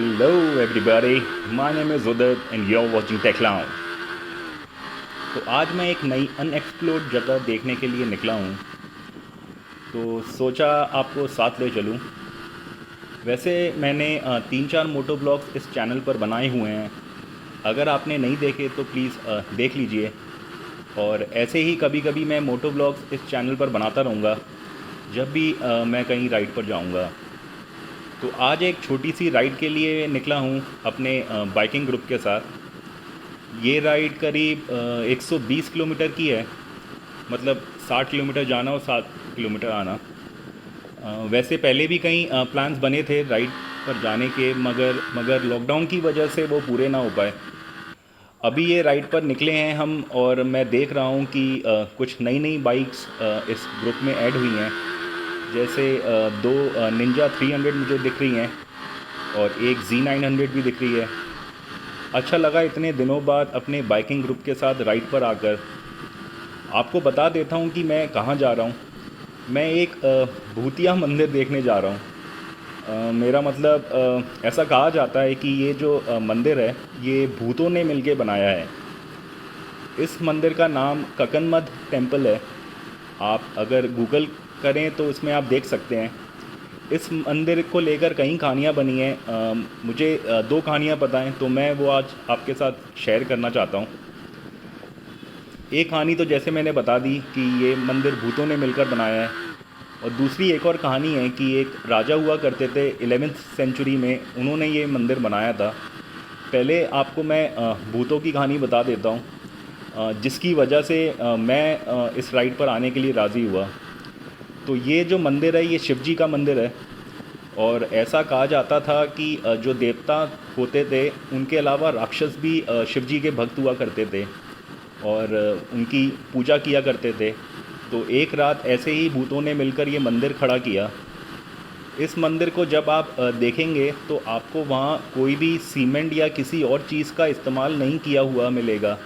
Hello everybody, my name is Udit and you're watching Tech Lounge। तो आज मैं एक नई अनएक्सप्लोर्ड जगह देखने के लिए निकला हूँ, तो सोचा आपको साथ ले चलूँ। वैसे मैंने 3-4 मोटो ब्लॉग्स इस चैनल पर बनाए हुए हैं, अगर आपने नहीं देखे तो प्लीज़ देख लीजिए। और ऐसे ही कभी कभी मैं मोटो ब्लॉग्स इस चैनल पर बनाता रहूँगा जब भी मैं कहीं राइड पर जाऊँगा। तो आज एक छोटी सी राइड के लिए निकला हूँ अपने बाइकिंग ग्रुप के साथ। ये राइड करीब 120 किलोमीटर की है, मतलब 60 किलोमीटर जाना और 7 किलोमीटर आना। वैसे पहले भी कई प्लान्स बने थे राइड पर जाने के, मगर लॉकडाउन की वजह से वो पूरे ना हो पाए। अभी ये राइड पर निकले हैं हम और मैं देख रहा हूँ कि कुछ नई नई बाइक्स इस ग्रुप में ऐड हुई हैं। जैसे दो निंजा 300 मुझे दिख रही हैं और एक Z900 भी दिख रही है। अच्छा लगा इतने दिनों बाद अपने बाइकिंग ग्रुप के साथ राइड पर आकर। आपको बता देता हूँ कि मैं कहाँ जा रहा हूँ। मैं एक भूतिया मंदिर देखने जा रहा हूँ। मेरा मतलब ऐसा कहा जाता है कि ये जो मंदिर है ये भूतों ने मिलके बनाया है। इस मंदिर का नाम ककनमद टेम्पल है। आप अगर गूगल करें तो इसमें आप देख सकते हैं। इस मंदिर को लेकर कई कहानियाँ बनी हैं। मुझे 2 कहानियाँ पता हैं, तो मैं वो आज आपके साथ शेयर करना चाहता हूँ। एक कहानी तो जैसे मैंने बता दी कि ये मंदिर भूतों ने मिलकर बनाया है, और दूसरी एक और कहानी है कि एक राजा हुआ करते थे 11वीं सेंचुरी में, उन्होंने ये मंदिर बनाया था। पहले आपको मैं भूतों की कहानी बता देता हूँ जिसकी वजह से मैं इस राइड पर आने के लिए राज़ी हुआ। तो ये जो मंदिर है ये शिव जी का मंदिर है, और ऐसा कहा जाता था कि जो देवता होते थे उनके अलावा राक्षस भी शिव जी के भक्त हुआ करते थे और उनकी पूजा किया करते थे। तो एक रात ऐसे ही भूतों ने मिलकर ये मंदिर खड़ा किया। इस मंदिर को जब आप देखेंगे तो आपको वहाँ कोई भी सीमेंट या किसी और चीज़ का इस्तेमाल नहीं किया हुआ मिलेगा।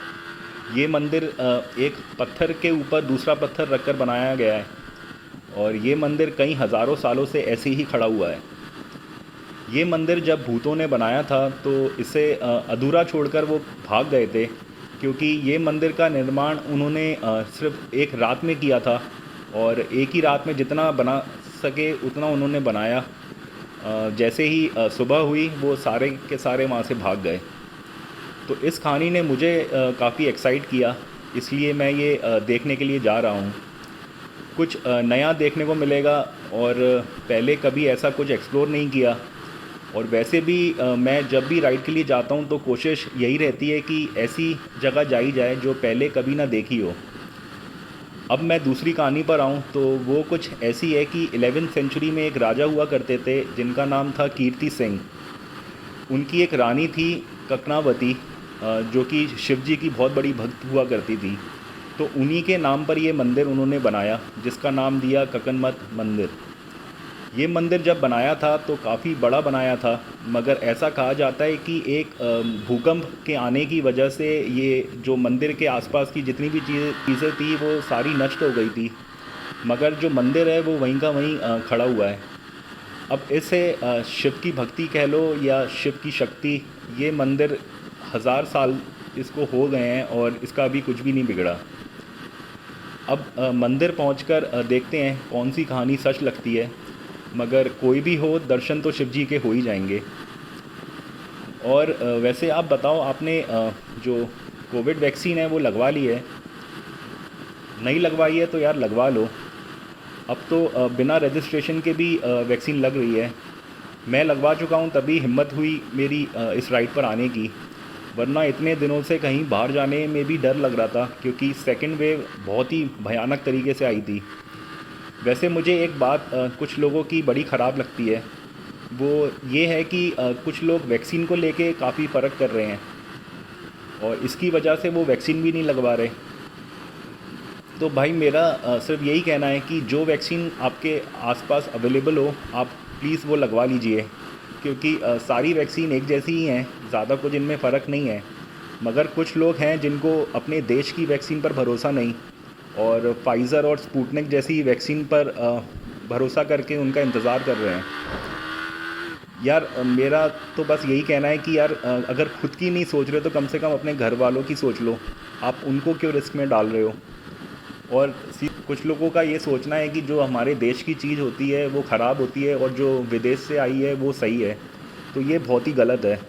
ये मंदिर एक पत्थर के ऊपर दूसरा पत्थर रखकर बनाया गया है, और ये मंदिर कई हज़ारों सालों से ऐसे ही खड़ा हुआ है। ये मंदिर जब भूतों ने बनाया था तो इसे अधूरा छोड़कर वो भाग गए थे, क्योंकि ये मंदिर का निर्माण उन्होंने सिर्फ एक रात में किया था, और एक ही रात में जितना बना सके उतना उन्होंने बनाया। जैसे ही सुबह हुई वो सारे के सारे वहाँ से भाग गए। तो इस कहानी ने मुझे काफ़ी एक्साइट किया, इसलिए मैं ये देखने के लिए जा रहा हूँ। कुछ नया देखने को मिलेगा, और पहले कभी ऐसा कुछ एक्सप्लोर नहीं किया। और वैसे भी मैं जब भी राइड के लिए जाता हूँ तो कोशिश यही रहती है कि ऐसी जगह जाई जाए जो पहले कभी ना देखी हो। अब मैं दूसरी कहानी पर आऊँ तो वो कुछ ऐसी है कि 11वीं सेंचुरी में एक राजा हुआ करते थे जिनका नाम था कीर्ति सिंह। उनकी एक रानी थी ककनावती, जो कि शिव जी की बहुत बड़ी भक्त हुआ करती थी। तो उन्हीं के नाम पर ये मंदिर उन्होंने बनाया, जिसका नाम दिया ककनमद मंदिर। ये मंदिर जब बनाया था तो काफ़ी बड़ा बनाया था, मगर ऐसा कहा जाता है कि एक भूकंप के आने की वजह से ये जो मंदिर के आसपास की जितनी भी चीज़ें थी वो सारी नष्ट हो गई थी, मगर जो मंदिर है वो वहीं का वहीं खड़ा हुआ है। अब इसे शिव की भक्ति कह लो या शिव की शक्ति, ये मंदिर 1000 साल इसको हो गए हैं और इसका अभी कुछ भी नहीं बिगड़ा। अब मंदिर पहुंचकर देखते हैं कौन सी कहानी सच लगती है, मगर कोई भी हो दर्शन तो शिव जी के हो ही जाएंगे। और वैसे आप बताओ, आपने जो कोविड वैक्सीन है वो लगवा ली है? नहीं लगवाई है तो यार लगवा लो। अब तो बिना रजिस्ट्रेशन के भी वैक्सीन लग रही है। मैं लगवा चुका हूँ, तभी हिम्मत हुई मेरी इस राइड पर आने की, वरना इतने दिनों से कहीं बाहर जाने में भी डर लग रहा था, क्योंकि सेकेंड वेव बहुत ही भयानक तरीके से आई थी। वैसे मुझे एक बात कुछ लोगों की बड़ी ख़राब लगती है, वो ये है कि कुछ लोग वैक्सीन को लेके काफ़ी फ़र्क कर रहे हैं, और इसकी वजह से वो वैक्सीन भी नहीं लगवा रहे। तो भाई मेरा सिर्फ यही कहना है कि जो वैक्सीन आपके आसपास अवेलेबल हो आप प्लीज़ वो लगवा लीजिए, क्योंकि सारी वैक्सीन एक जैसी ही हैं, ज़्यादा कुछ इनमें फ़र्क नहीं है। मगर कुछ लोग हैं जिनको अपने देश की वैक्सीन पर भरोसा नहीं, और फाइज़र और स्पुतनिक जैसी वैक्सीन पर भरोसा करके उनका इंतज़ार कर रहे हैं। यार मेरा तो बस यही कहना है कि यार अगर खुद की नहीं सोच रहे तो कम से कम अपने घर वालों की सोच लो। आप उनको क्यों रिस्क में डाल रहे हो? और कुछ लोगों का ये सोचना है कि जो हमारे देश की चीज़ होती है वो ख़राब होती है और जो विदेश से आई है वो सही है, तो ये बहुत ही गलत है।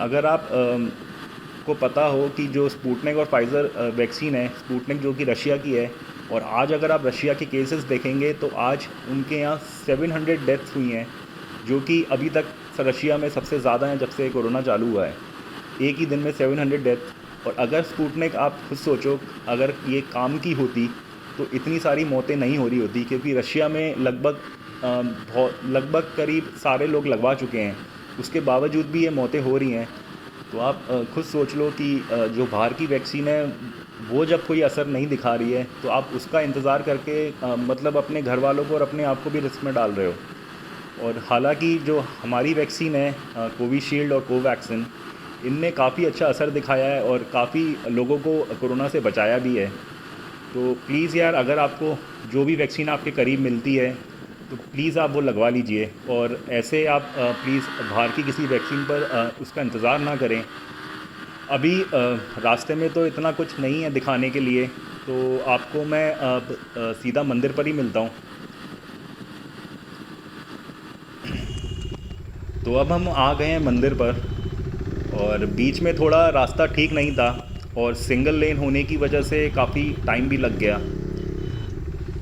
अगर आप को पता हो कि जो स्पुतनिक और फाइज़र वैक्सीन है, स्पुतनिक जो कि रशिया की है, और आज अगर आप रशिया के केसेस देखेंगे तो आज उनके यहाँ 700 डेथ्स हुई हैं, जो कि अभी तक रशिया में सबसे ज़्यादा हैं जब से कोरोना चालू हुआ है। एक ही दिन में 700 डेथ। और अगर स्पुतनिक, आप खुद सोचो, अगर ये काम की होती तो इतनी सारी मौतें नहीं हो रही होती, क्योंकि रशिया में लगभग करीब सारे लोग लगवा चुके हैं, उसके बावजूद भी ये मौतें हो रही हैं। तो आप खुद सोच लो कि जो बाहर की वैक्सीन है वो जब कोई असर नहीं दिखा रही है तो आप उसका इंतज़ार करके मतलब अपने घर वालों को और अपने आप को भी रिस्क में डाल रहे हो। और हालांकि जो हमारी वैक्सीन है कोविशील्ड और कोवैक्सिन, इनने काफ़ी अच्छा असर दिखाया है और काफ़ी लोगों को कोरोना से बचाया भी है। तो प्लीज़ यार, अगर आपको जो भी वैक्सीन आपके करीब मिलती है तो प्लीज़ आप वो लगवा लीजिए। और ऐसे आप प्लीज़ बाहर की किसी वैक्सीन पर उसका इंतज़ार ना करें। अभी रास्ते में तो इतना कुछ नहीं है दिखाने के लिए, तो आपको मैं सीधा मंदिर पर ही मिलता हूँ। तो अब हम आ गए हैं मंदिर पर, और बीच में थोड़ा रास्ता ठीक नहीं था और सिंगल लेन होने की वजह से काफ़ी टाइम भी लग गया।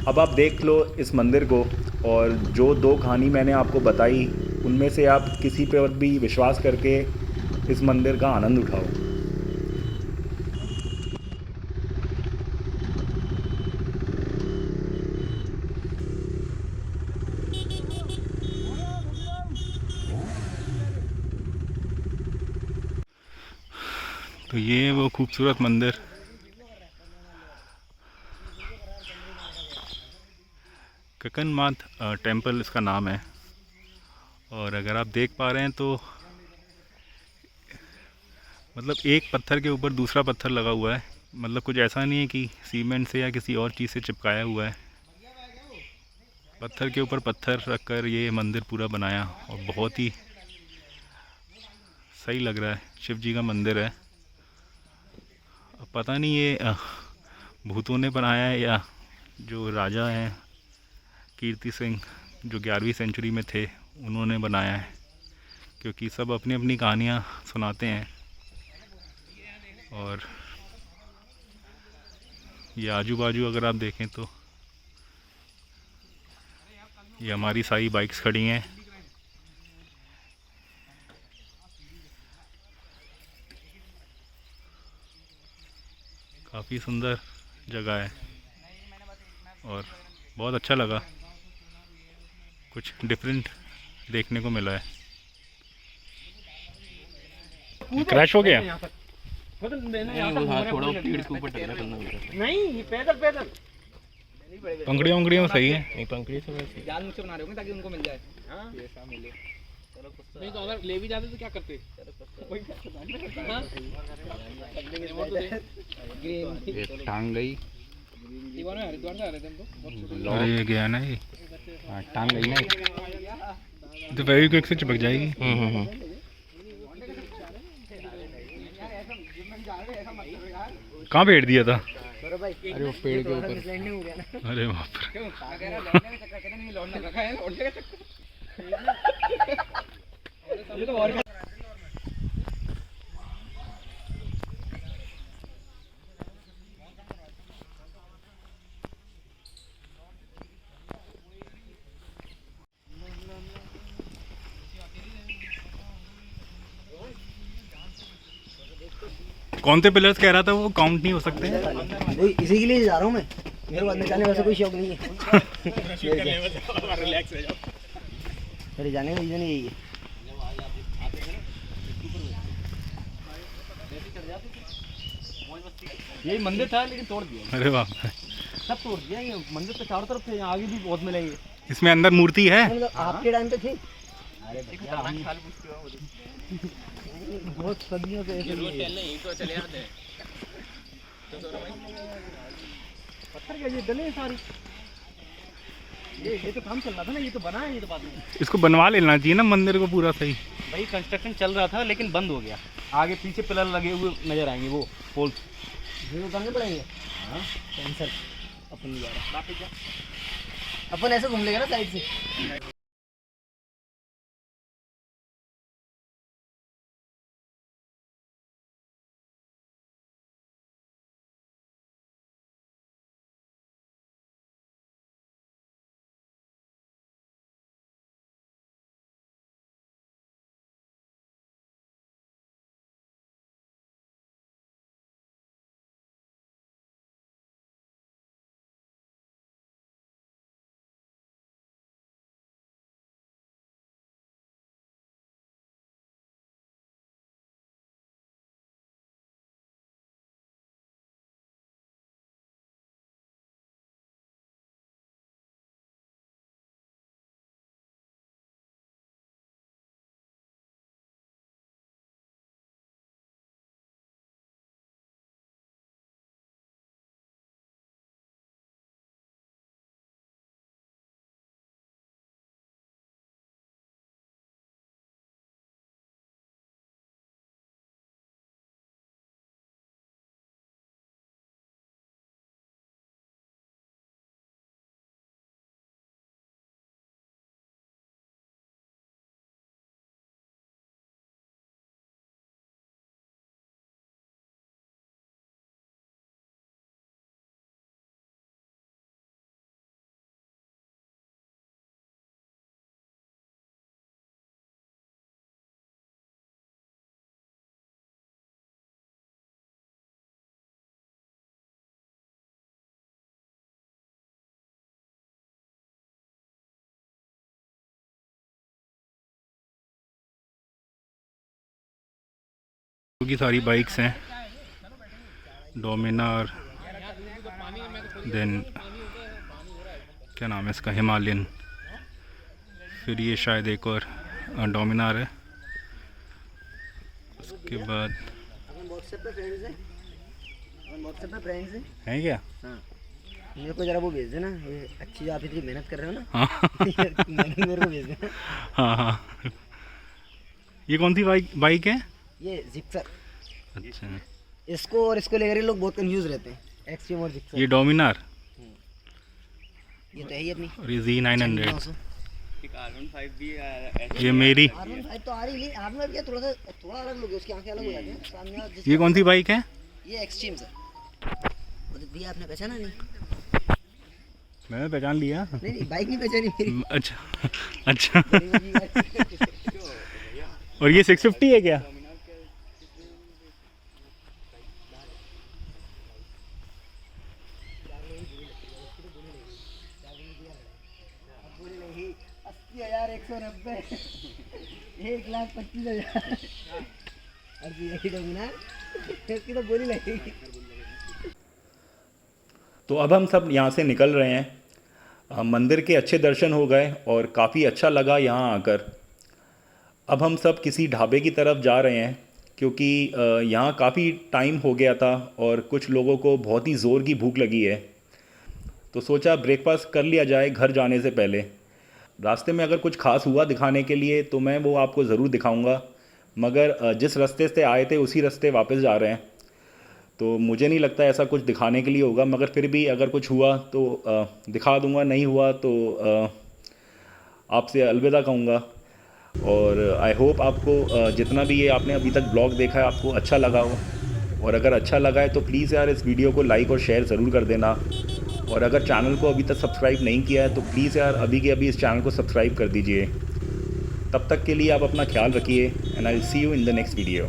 अब आप देख लो इस मंदिर को, और जो 2 कहानी मैंने आपको बताई उनमें से आप किसी पे और भी विश्वास करके इस मंदिर का आनंद उठाओ। तो ये वो खूबसूरत मंदिर, ककनमाथ टेम्पल इसका नाम है। और अगर आप देख पा रहे हैं तो मतलब एक पत्थर के ऊपर दूसरा पत्थर लगा हुआ है। मतलब कुछ ऐसा नहीं है कि सीमेंट से या किसी और चीज़ से चिपकाया हुआ है, पत्थर के ऊपर पत्थर रखकर ये मंदिर पूरा बनाया, और बहुत ही सही लग रहा है। शिव जी का मंदिर है। अब पता नहीं ये भूतों ने बनाया है या जो राजा हैं कीर्ति सिंह, जो 11वीं सेंचुरी में थे, उन्होंने बनाया है, क्योंकि सब अपनी अपनी कहानियाँ सुनाते हैं। और ये आजू बाजू अगर आप देखें तो ये हमारी सारी बाइक्स खड़ी हैं। काफ़ी सुंदर जगह है और बहुत अच्छा लगा, कुछ डिफरेंट देखने को मिला है। क्रैश हो गया? थोड़ा पेड़ के ऊपर टकरा करना नहीं, पैदल पैदल पंखड़ियों उंगड़ियों सही है। नहीं, पंखड़ी से वैसे जाल मुझसे बना रहे होंगे ताकि उनको मिल जाए। हाँ, ऐसा मिले। नहीं तो अगर ले भी जाते तो क्या करते? एक टांग गई। हरिद्वार से आ रहे थे हम तो। अरे ये गया ना, ये टांग गई ना, तो वेरी क्विक से चिपक जाएगी। कहाँ बैठ दिया था? अरे वो पेड़ के ऊपर। अरे बाप रे। कौन से पिलर्स कह रहा था वो काउंट नहीं हो सकते? इसी के लिए जा रहा हूँ मैं, मेरे को अंदर जाने वैसे कोई शौक नहीं है। मेरे जाने का रीजन यही है। यही मंदिर था लेकिन तोड़ दिया। अरे बाप रे, सब तोड़ दिया। ये मंदिर तो चारों तरफ थे, यहाँ आगे भी बहुत मिलेंगे। इसमें अंदर मूर्ति है? मतलब आपके टाइम पे थे? बहुत सदियों से ऐसे तो चले जाते हैं। पत्थर क्या ये डले सारी? ये तो काम चल रहा था ना, ये तो बना है, ये तो बाद में इसको बनवा लेना चाहिए ना मंदिर को पूरा सही। भाई कंस्ट्रक्शन चल रहा था लेकिन बंद हो गया। आगे पीछे पिलर लगे हुए नजर आएंगे, वो पोल्स। ये उतारने पड़ेंगे। हाँ कैंसल, अपन नहीं जा रहा, अपन ऐसे घूम लेगा ना साइड से। की सारी बाइक्स हैं, डोमिनार, देन क्या नाम है इसका, हिमालयन, फिर ये शायद एक और डोमिनार है। उसके बाद अपन व्हाट्सएप पे फ्रेंड्स हैं, अपन व्हाट्सएप पे फ्रेंड्स हैं। है क्या? हाँ मेरे को जरा वो भेज देना, ये अच्छी जो आप इतनी मेहनत कर रहे हो ना। हाँ मेरे को भेज देना। हाँ हाँ। ये कौन सी बाइक है? ये जिक्सर। अच्छा, इसको और इसको लेकर ये लोग बहुत कंफ्यूज रहते हैं, एक्सट्रीम और जिक्सर। ये डोमिनार, ये तो है ही अपनी, और ये Z900, एक R15 भी ये मेरी। R15 तो आ रही है, R15 क्या थोड़ा अलग लोग, उसकी आंखें अलग हो जाती हैं सामने वाला। ये कौन सी बाइक है? ये एक्सट्रीम है। भैया आपने पहचाना नहीं? मैंने पहचान लिया। नहीं बाइक नहीं पहचानी मेरी। अच्छा अच्छा। और ये 650 है क्या? बोली 80,190, 1,25,000। अरे यही डोमिनार, इसकी तो बोली लगेगी। तो अब हम सब यहाँ से निकल रहे हैं। मंदिर के अच्छे दर्शन हो गए और काफ़ी अच्छा लगा यहाँ आकर। अब हम सब किसी ढाबे की तरफ जा रहे हैं क्योंकि यहाँ काफ़ी टाइम हो गया था और कुछ लोगों को बहुत ही ज़ोर की भूख लगी है, तो सोचा ब्रेकफास्ट कर लिया जाए घर जाने से पहले। रास्ते में अगर कुछ खास हुआ दिखाने के लिए तो मैं वो आपको ज़रूर दिखाऊंगा, मगर जिस रास्ते से आए थे उसी रास्ते वापस जा रहे हैं, तो मुझे नहीं लगता ऐसा कुछ दिखाने के लिए होगा। मगर फिर भी अगर कुछ हुआ तो दिखा दूंगा, नहीं हुआ तो आपसे अलविदा कहूँगा। और आई होप आपको जितना भी ये आपने अभी तक ब्लॉग देखा है आपको अच्छा लगा हो, और अगर अच्छा लगा है तो प्लीज़ यार इस वीडियो को लाइक और शेयर ज़रूर कर देना। और अगर चैनल को अभी तक सब्सक्राइब नहीं किया है तो प्लीज़ यार अभी के अभी इस चैनल को सब्सक्राइब कर दीजिए। तब तक के लिए आप अपना ख्याल रखिए, and I will see you in the next video.